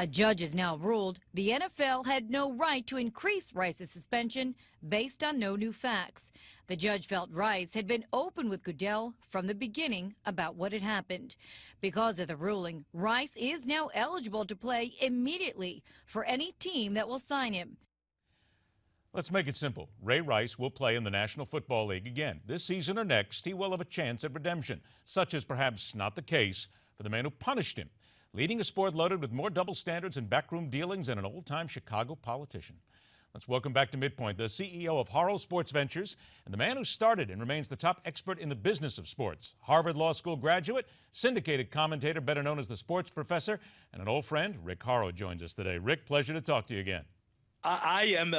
A judge has now ruled the NFL had no right to increase Rice's suspension based on no new facts. The judge felt Rice had been open with Goodell from the beginning about what had happened. Because of the ruling, Rice is now eligible to play immediately for any team that will sign him. Let's make it simple. Ray Rice will play in the National Football League again. This season or next, he will have a chance at redemption, such as perhaps not the case for the man who punished him, leading a sport loaded with more double standards and backroom dealings than an old-time Chicago politician. Let's welcome back to MidPoint the CEO of Horrow Sports Ventures and the man who started and remains the top expert in the business of sports. Harvard Law School graduate, syndicated commentator, better known as the sports professor, and an old friend, Rick Horrow, joins us today. Rick, pleasure to talk to you again. I am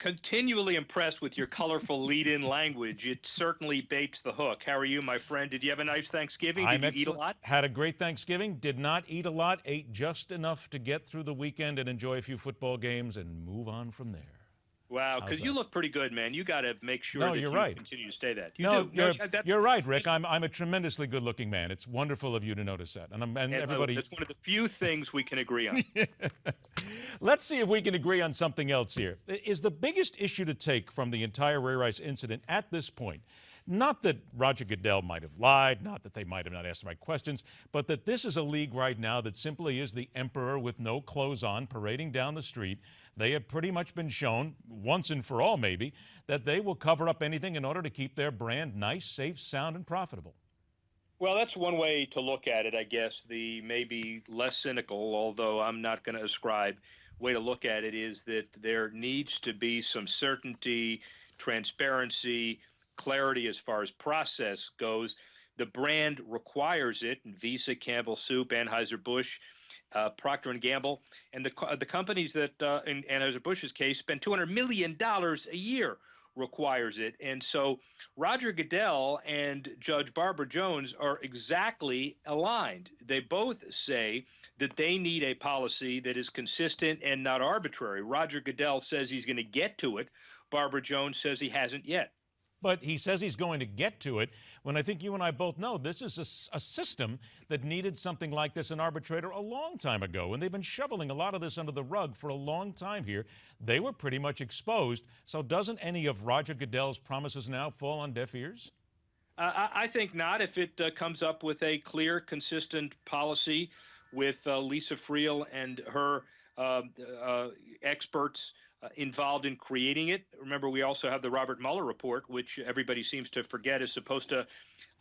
continually impressed with your colorful lead-in language. It certainly baits the hook. How are you, my friend? Did you have a nice Thanksgiving? Did you eat a lot? Had a great Thanksgiving. Did not eat a lot. Ate just enough to get through the weekend and enjoy a few football games and move on from there. Wow, because you look pretty good, man. You got to make sure that you continue to stay that. You're right, Rick. I'm a tremendously good-looking man. It's wonderful of you to notice that. And everybody. That's one of the few things we can agree on. Let's see if we can agree on something else here. Is the biggest issue to take from the entire Ray Rice incident at this point, not that Roger Goodell might have lied, not that they might have not asked the right questions, but that this is a league right now that simply is the emperor with no clothes on parading down the street? They have pretty much been shown, once and for all maybe, that they will cover up anything in order to keep their brand nice, safe, sound, and profitable. Well, that's one way to look at it, I guess. The maybe less cynical, although I'm not going to ascribe, way to look at it is that there needs to be some certainty, transparency, clarity as far as process goes. The brand requires it. Visa, Campbell Soup, Anheuser-Busch, Procter & Gamble, and the companies that, in Anheuser-Busch's case, spend $200 million a year requires it. And so Roger Goodell and Judge Barbara Jones are exactly aligned. They both say that they need a policy that is consistent and not arbitrary. Roger Goodell says he's going to get to it. Barbara Jones says he hasn't yet. But he says he's going to get to it when I think you and I both know this is a system that needed something like this, an arbitrator, a long time ago. And they've been shoveling a lot of this under the rug for a long time here. They were pretty much exposed. So doesn't any of Roger Goodell's promises now fall on deaf ears? I think not. If it comes up with a clear, consistent policy with Lisa Friel and her experts involved in creating it. Remember, we also have the Robert Mueller report, which everybody seems to forget is supposed to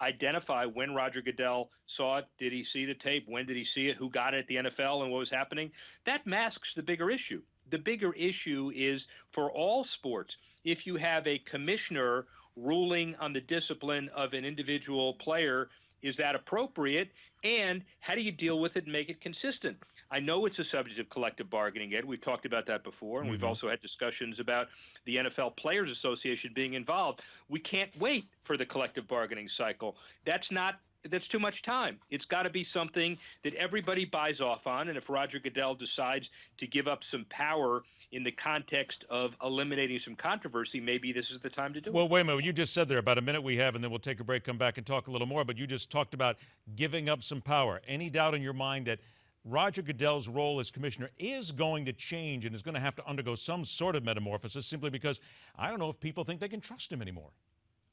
identify when Roger Goodell saw it. Did he see the tape? When did he see it? Who got it at the NFL and what was happening? That masks the bigger issue. The bigger issue is for all sports, if you have a commissioner ruling on the discipline of an individual player, is that appropriate? And how do you deal with it and make it consistent? I know it's a subject of collective bargaining, Ed. We've talked about that before, and we've also had discussions about the NFL Players Association being involved. We can't wait for the collective bargaining cycle. That's too much time. It's got to be something that everybody buys off on, and if Roger Goodell decides to give up some power in the context of eliminating some controversy, maybe this is the time to do it. Well, wait a minute. You just said there about a minute we have, and then we'll take a break, come back and talk a little more, but you just talked about giving up some power. Any doubt in your mind that Roger Goodell's role as commissioner is going to change and is going to have to undergo some sort of metamorphosis simply because I don't know if people think they can trust him anymore?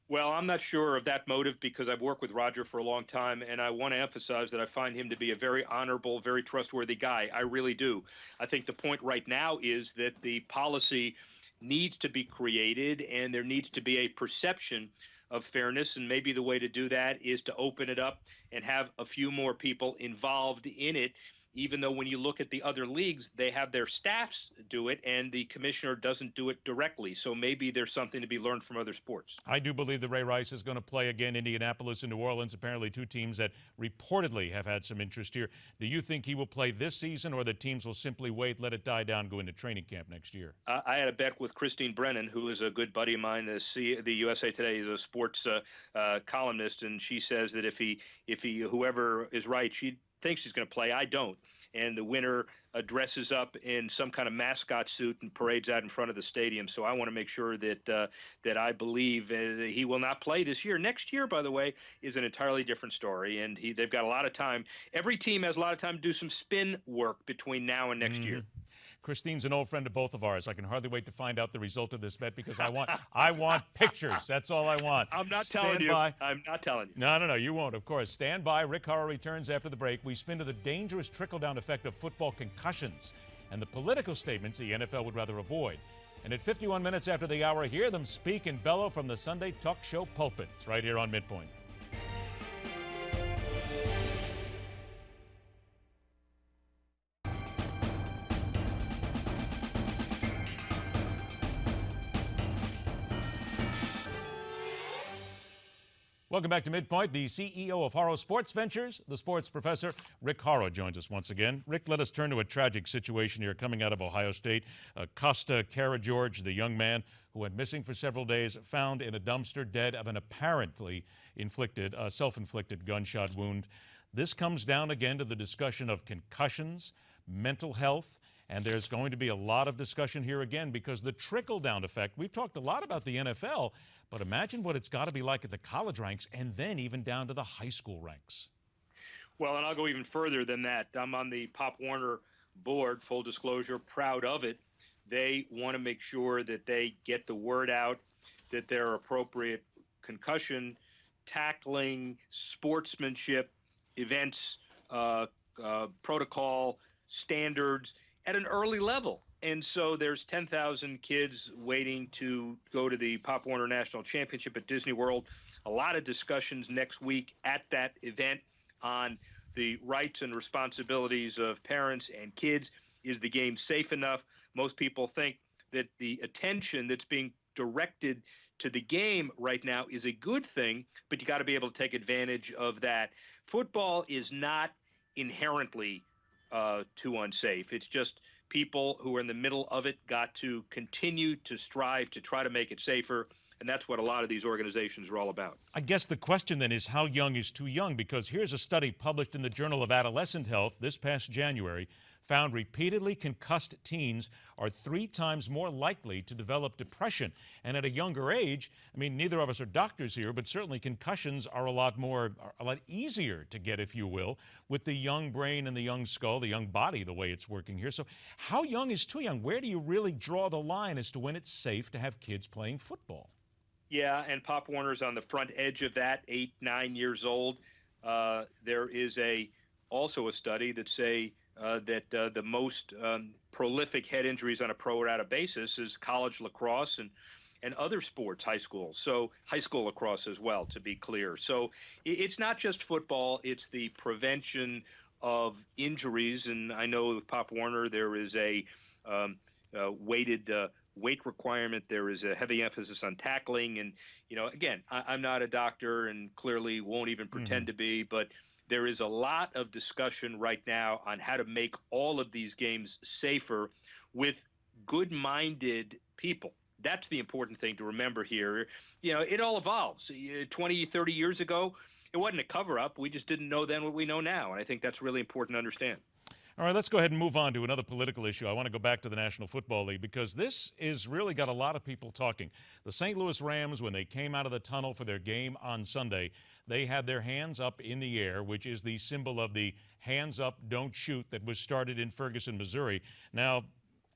Well, I'm not sure of that motive because I've worked with Roger for a long time, and I want to emphasize that I find him to be a very honorable, very trustworthy guy. I really do. I think the point right now is that the policy needs to be created, and there needs to be a perception of fairness, and maybe the way to do that is to open it up and have a few more people involved in it, even though when you look at the other leagues, they have their staffs do it, and the commissioner doesn't do it directly. So maybe there's something to be learned from other sports. I do believe that Ray Rice is going to play again, Indianapolis and New Orleans, apparently two teams that reportedly have had some interest here. Do you think he will play this season, or the teams will simply wait, let it die down, go into training camp next year? I had a bet with Christine Brennan, who is a good buddy of mine. The USA Today is a sports columnist, and she says that if whoever is right, she thinks he's going to play. I don't. and the winner dresses up in some kind of mascot suit and parades out in front of the stadium. So I want to make sure that I believe he will not play this year. Next year, by the way, is an entirely different story, and they've got a lot of time. Every team has a lot of time to do some spin work between now and next year. Christine's an old friend of both of ours. I can hardly wait to find out the result of this bet because I want pictures. That's all I want. I'm not Stand telling you. by. I'm not telling you. No, you won't, of course. Stand by. Rick Horrow returns after the break. We spin to the dangerous trickle-down effect of football concussions and the political statements the NFL would rather avoid. And at 51 minutes after the hour, hear them speak and bellow from the Sunday talk show pulpit. It's right here on MidPoint. Welcome back to MidPoint. The CEO of Horrow Sports Ventures, the sports professor, Rick Horrow, joins us once again. Rick, let us turn to a tragic situation here coming out of Ohio State. Costa Karageorge, the young man who went missing for several days, found in a dumpster dead of an apparently self-inflicted gunshot wound. This comes down again to the discussion of concussions, mental health, and there's going to be a lot of discussion here again because the trickle-down effect, we've talked a lot about the NFL, but imagine what it's got to be like at the college ranks and then even down to the high school ranks. Well, and I'll go even further than that. I'm on the Pop Warner board, full disclosure, proud of it. They want to make sure that they get the word out, that there are appropriate concussion, tackling, sportsmanship, events, protocol, standards at an early level. And so there's 10,000 kids waiting to go to the Pop Warner National Championship at Disney World. A lot of discussions next week at that event on the rights and responsibilities of parents and kids. Is the game safe enough? Most people think that the attention that's being directed to the game right now is a good thing, but you got to be able to take advantage of that. Football is not inherently too unsafe. It's just people who are in the middle of it got to continue to strive to try to make it safer, and that's what a lot of these organizations are all about. I guess the question then is how young is too young? Because here's a study published in the Journal of Adolescent Health this past January found repeatedly concussed teens are 3 times more likely to develop depression. And at a younger age, I mean, neither of us are doctors here, but certainly concussions are a lot easier to get, if you will, with the young brain and the young skull, the young body, the way it's working here. So how young is too young? Where do you really draw the line as to when it's safe to have kids playing football? Yeah, and Pop Warner's on the front edge of that, 8, 9 years old. There is also a study that say that the most prolific head injuries on a pro rata basis is college lacrosse and other sports, high school. So high school lacrosse as well, to be clear. So it's not just football, it's the prevention of injuries. And I know with Pop Warner there is a weighted weight requirement. There is a heavy emphasis on tackling. And, you know, again, I'm not a doctor and clearly won't even pretend to be, but there is a lot of discussion right now on how to make all of these games safer with good-minded people. That's the important thing to remember here. You know, it all evolves. 20, 30 years ago, it wasn't a cover-up. We just didn't know then what we know now, and I think that's really important to understand. All right, let's go ahead and move on to another political issue. I want to go back to the National Football League because this is really got a lot of people talking. The St. Louis Rams, when they came out of the tunnel for their game on Sunday, they had their hands up in the air, which is the symbol of the hands up, don't shoot that was started in Ferguson, Missouri. Now,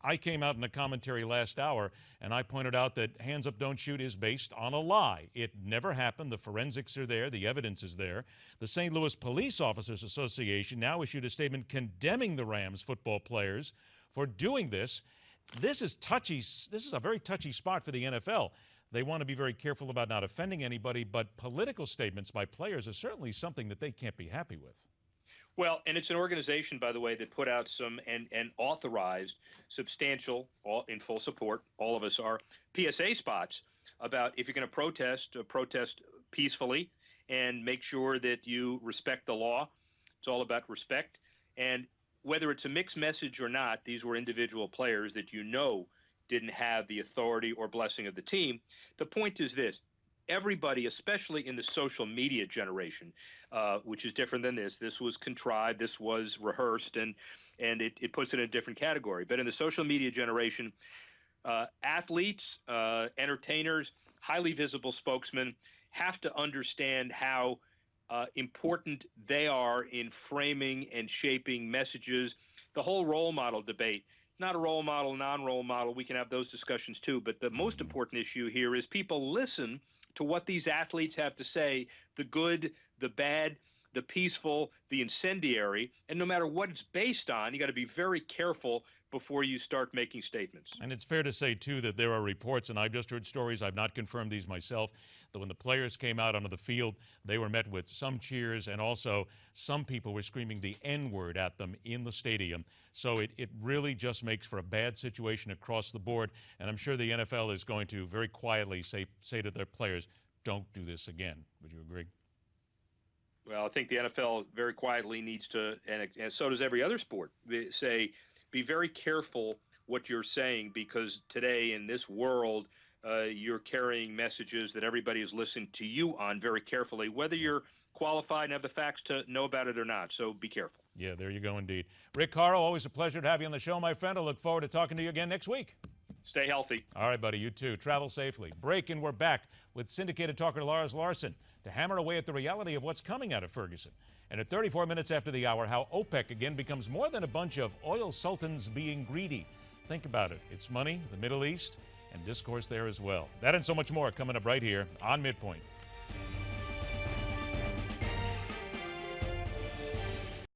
I came out in a commentary last hour, and I pointed out that hands up, don't shoot is based on a lie. It never happened. The forensics are there. The evidence is there. The St. Louis Police Officers Association now issued a statement condemning the Rams football players for doing this. This is touchy. This is a very touchy spot for the NFL. They want to be very careful about not offending anybody, but political statements by players are certainly something that they can't be happy with. Well, and it's an organization, by the way, that put out some and authorized substantial, all in full support, all of us are, PSA spots about if you're going to protest peacefully and make sure that you respect the law. It's all about respect. And whether it's a mixed message or not, these were individual players that you know didn't have the authority or blessing of the team. The point is this. Everybody, especially in the social media generation, which is different than this. This was contrived. This was rehearsed. And and it puts it in a different category. But in the social media generation, athletes, entertainers, highly visible spokesmen have to understand how important they are in framing and shaping messages. The whole role model debate, not a role model, non-role model, we can have those discussions too. But the most important issue here is people listen to what these athletes have to say, the good, the bad, the peaceful, the incendiary, and no matter what it's based on, you got to be very careful before you start making statements. And it's fair to say, too, that there are reports, and I've just heard stories, I've not confirmed these myself, that when the players came out onto the field, they were met with some cheers, and also some people were screaming the N-word at them in the stadium. So it really just makes for a bad situation across the board, and I'm sure the NFL is going to very quietly say to their players, don't do this again. Would you agree? Well, I think the NFL very quietly needs to, and so does every other sport, say, be very careful what you're saying, because today in this world, you're carrying messages that everybody is listening to you on very carefully, whether you're qualified and have the facts to know about it or not. So be careful. Yeah, there you go indeed. Rick Horrow, always a pleasure to have you on the show, my friend. I look forward to talking to you again next week. Stay healthy. All right, buddy, you too. Travel safely. Break, and we're back with syndicated talker Lars Larson to hammer away at the reality of what's coming out of Ferguson. And at 34 minutes after the hour, how OPEC again becomes more than a bunch of oil sultans being greedy. Think about it. It's money, the Middle East, and discourse there as well. That and so much more coming up right here on MidPoint.